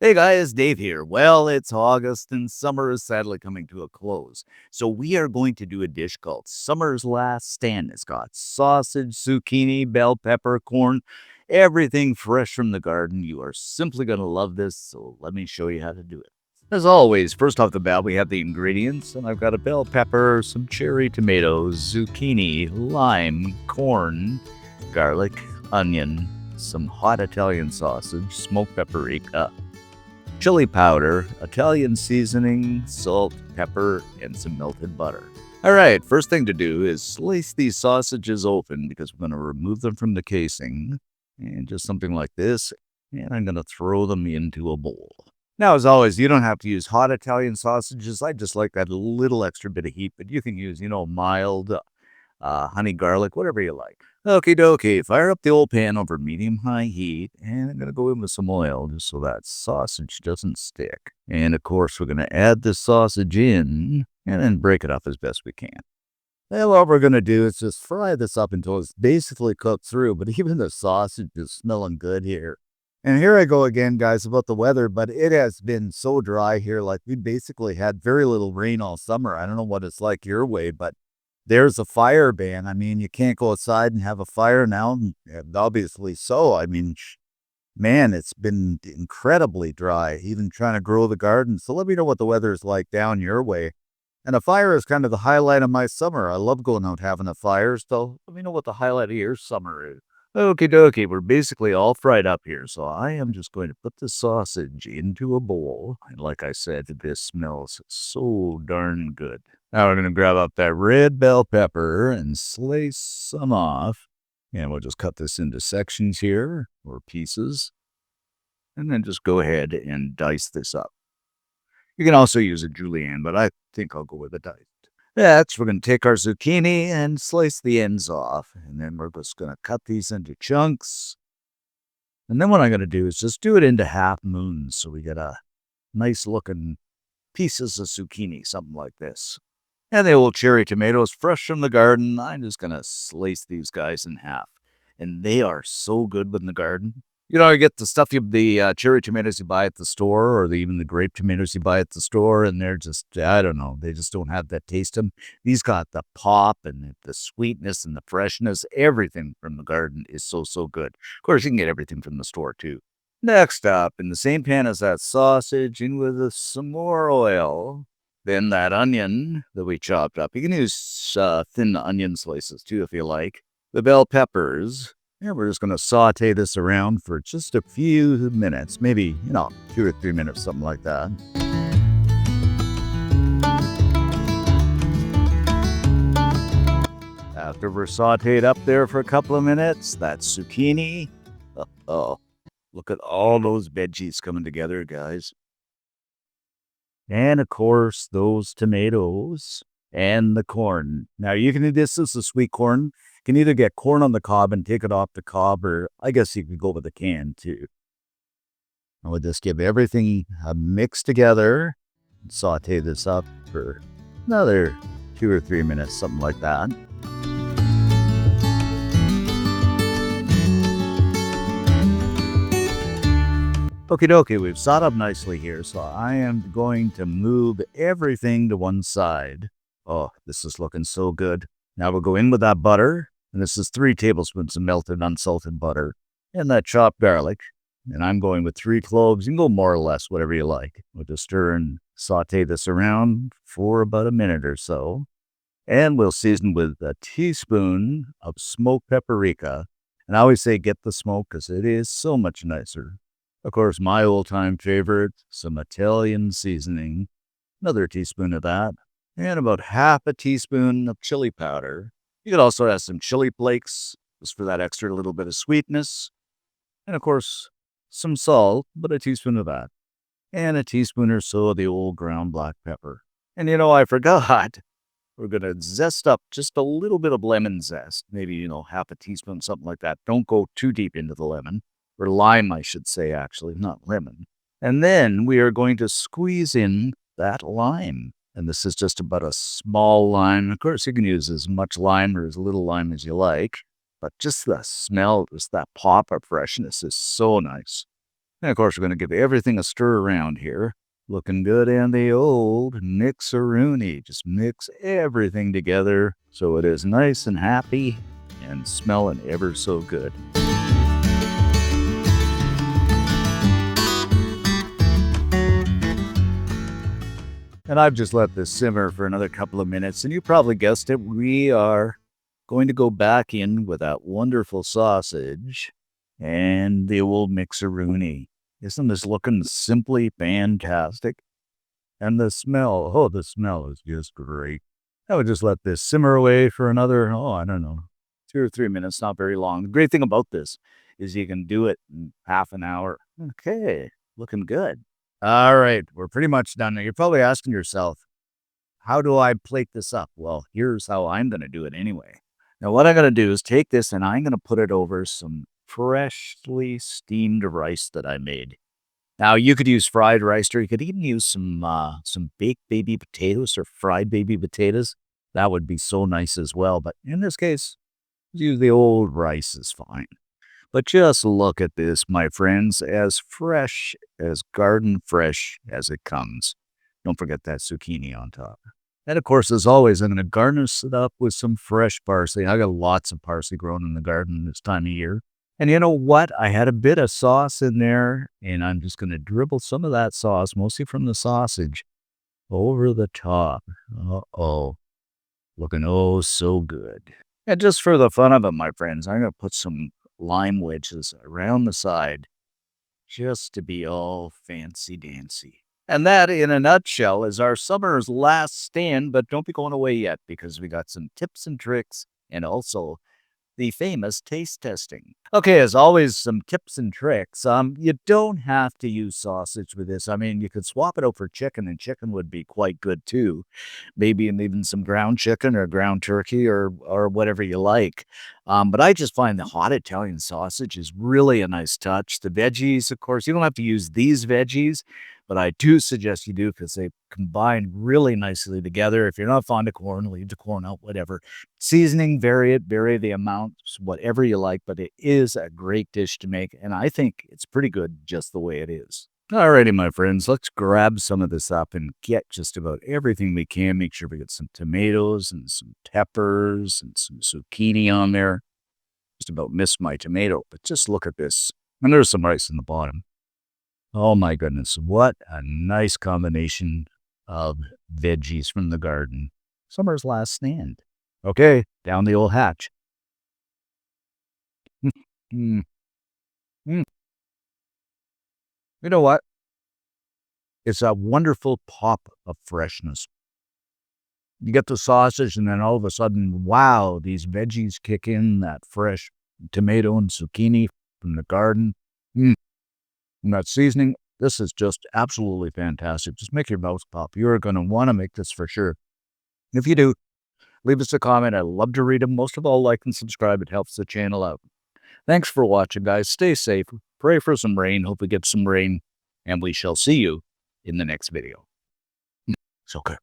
Hey guys, Dave here. Well, it's August and summer is sadly coming to a close. So we are going to do a dish called Summer's Last Stand. It's got sausage, zucchini, bell pepper, corn, everything fresh from the garden. You are simply going to love this, so let me show you how to do it. As always, first off the bat, we have the ingredients, and I've got a bell pepper, some cherry tomatoes, zucchini, lime, corn, garlic, onion, some hot Italian sausage, smoked paprika, chili powder, Italian seasoning, salt, pepper, and some melted butter. All right, first thing to do is slice these sausages open because we're going to remove them from the casing and just something like this. And I'm going to throw them into a bowl. Now, as always, you don't have to use hot Italian sausages. I just like that little extra bit of heat, but you can use, mild honey garlic, whatever you like. Okie dokie, fire up the old pan over medium-high heat, and I'm going to go in with some oil just so that sausage doesn't stick. And of course, we're going to add the sausage in and then break it up as best we can. Then what we're going to do is just fry this up until it's basically cooked through, but even the sausage is smelling good here. And here I go again, guys, about the weather, but it has been so dry here. Like, we basically had very little rain all summer. I don't know what it's like your way, but there's a fire ban. I mean, you can't go outside and have a fire now, and obviously so. I mean, man, it's been incredibly dry, even trying to grow the garden. So let me know what the weather is like down your way. And a fire is kind of the highlight of my summer. I love going out having a fire, so let me know what the highlight of your summer is. Okie dokie, we're basically all fried up here, so I am just going to put the sausage into a bowl. And like I said, this smells so darn good. Now we're going to grab up that red bell pepper and slice some off. And we'll just cut this into sections here, or pieces. And then just go ahead and dice this up. You can also use a julienne, but I think I'll go with a dice. Next, we're going to take our zucchini and slice the ends off. And then we're just going to cut these into chunks. And then what I'm going to do is just do it into half moons so we get a nice looking pieces of zucchini, something like this. And the old cherry tomatoes, fresh from the garden. I'm just going to slice these guys in half. And they are so good in the garden. You get the stuff, the cherry tomatoes you buy at the store, or even the grape tomatoes you buy at the store, and they're just, I don't know, they just don't have that taste to them. These got the pop and the sweetness and the freshness. Everything from the garden is so, so good. Of course, you can get everything from the store, too. Next up, in the same pan as that sausage, in with some more oil. Then that onion that we chopped up. You can use thin onion slices, too, if you like. The bell peppers. And we're just going to saute this around for just a few minutes, maybe, 2 or 3 minutes, something like that. After we're sauteed up there for a couple of minutes, that zucchini. Oh, look at all those veggies coming together, guys. And of course, those tomatoes and the corn. Now, you can do this as a sweet corn. You can either get corn on the cob and take it off the cob, or I guess you could go with a can too. I would just give everything a mix together and saute this up for another 2 or 3 minutes, something like that. Okie dokie, we've sawed up nicely here, so I am going to move everything to one side. Oh, this is looking so good. Now we'll go in with that butter. And this is 3 tablespoons of melted unsalted butter and that chopped garlic. And I'm going with 3 cloves. You can go more or less, whatever you like. We'll just stir and saute this around for about a minute or so. And we'll season with a teaspoon of smoked paprika. And I always say get the smoke because it is so much nicer. Of course, my old-time favorite, some Italian seasoning. Another teaspoon of that. And about half a teaspoon of chili powder. You could also add some chili flakes, just for that extra little bit of sweetness. And of course, some salt, but a teaspoon of that. And a teaspoon or so of the old ground black pepper. And I forgot. We're going to zest up just a little bit of lemon zest. Maybe, half a teaspoon, something like that. Don't go too deep into the lemon. Or lime, I should say, actually, not lemon. And then we are going to squeeze in that lime. And this is just about a small lime. Of course, you can use as much lime or as little lime as you like. But just the smell, just that pop of freshness is so nice. And of course, we're going to give everything a stir around here. Looking good in the old mixeroonie. Just mix everything together so it is nice and happy and smelling ever so good. And I've just let this simmer for another couple of minutes, and you probably guessed it, we are going to go back in with that wonderful sausage and the old mixeroonie. Isn't this looking simply fantastic? And the smell, oh, the smell is just great. I would just let this simmer away for another, oh, I don't know, 2 or 3 minutes, not very long. The great thing about this is you can do it in half an hour. Okay, looking good. All right, we're pretty much done. Now, you're probably asking yourself, how do I plate this up? Well, here's how I'm going to do it anyway. Now, what I'm going to do is take this and I'm going to put it over some freshly steamed rice that I made. Now, you could use fried rice, or you could even use some baked baby potatoes or fried baby potatoes. That would be so nice as well. But in this case, use the old rice is fine. But just look at this, my friends, as fresh as garden fresh as it comes. Don't forget that zucchini on top. And of course, as always, I'm going to garnish it up with some fresh parsley. I got lots of parsley growing in the garden this time of year. And you know what? I had a bit of sauce in there, and I'm just going to dribble some of that sauce, mostly from the sausage, over the top. Uh-oh. Looking oh so good. And just for the fun of it, my friends, I'm going to put some lime wedges around the side just to be all fancy dancy. And that, in a nutshell, is our summer's last stand, but don't be going away yet because we got some tips and tricks and also the famous taste testing. Okay, as always, some tips and tricks. You don't have to use sausage with this. I mean, you could swap it out for chicken, and chicken would be quite good too. Maybe even some ground chicken or ground turkey or whatever you like. But I just find the hot Italian sausage is really a nice touch. The veggies, of course, you don't have to use these veggies, but I do suggest you do because they combine really nicely together. If you're not fond of corn, leave the corn out, whatever. Seasoning, vary it, vary the amounts, whatever you like, but it is a great dish to make, and I think it's pretty good just the way it is. Alrighty, my friends, let's grab some of this up and get just about everything we can. Make sure we get some tomatoes and some peppers and some zucchini on there. Just about missed my tomato, but just look at this. And there's some rice in the bottom. Oh my goodness, what a nice combination of veggies from the garden. Summer's last stand. Okay, down the old hatch. Mm, mm. You know what? It's a wonderful pop of freshness. You get the sausage, and then all of a sudden, wow, these veggies kick in, that fresh tomato and zucchini from the garden. Mm. And that seasoning, this is just absolutely fantastic. Just make your mouth pop. You're going to want to make this for sure. If you do, leave us a comment. I love to read them. Most of all, like and subscribe. It helps the channel out. Thanks for watching, guys. Stay safe. Pray for some rain. Hope we get some rain. And we shall see you in the next video. So good.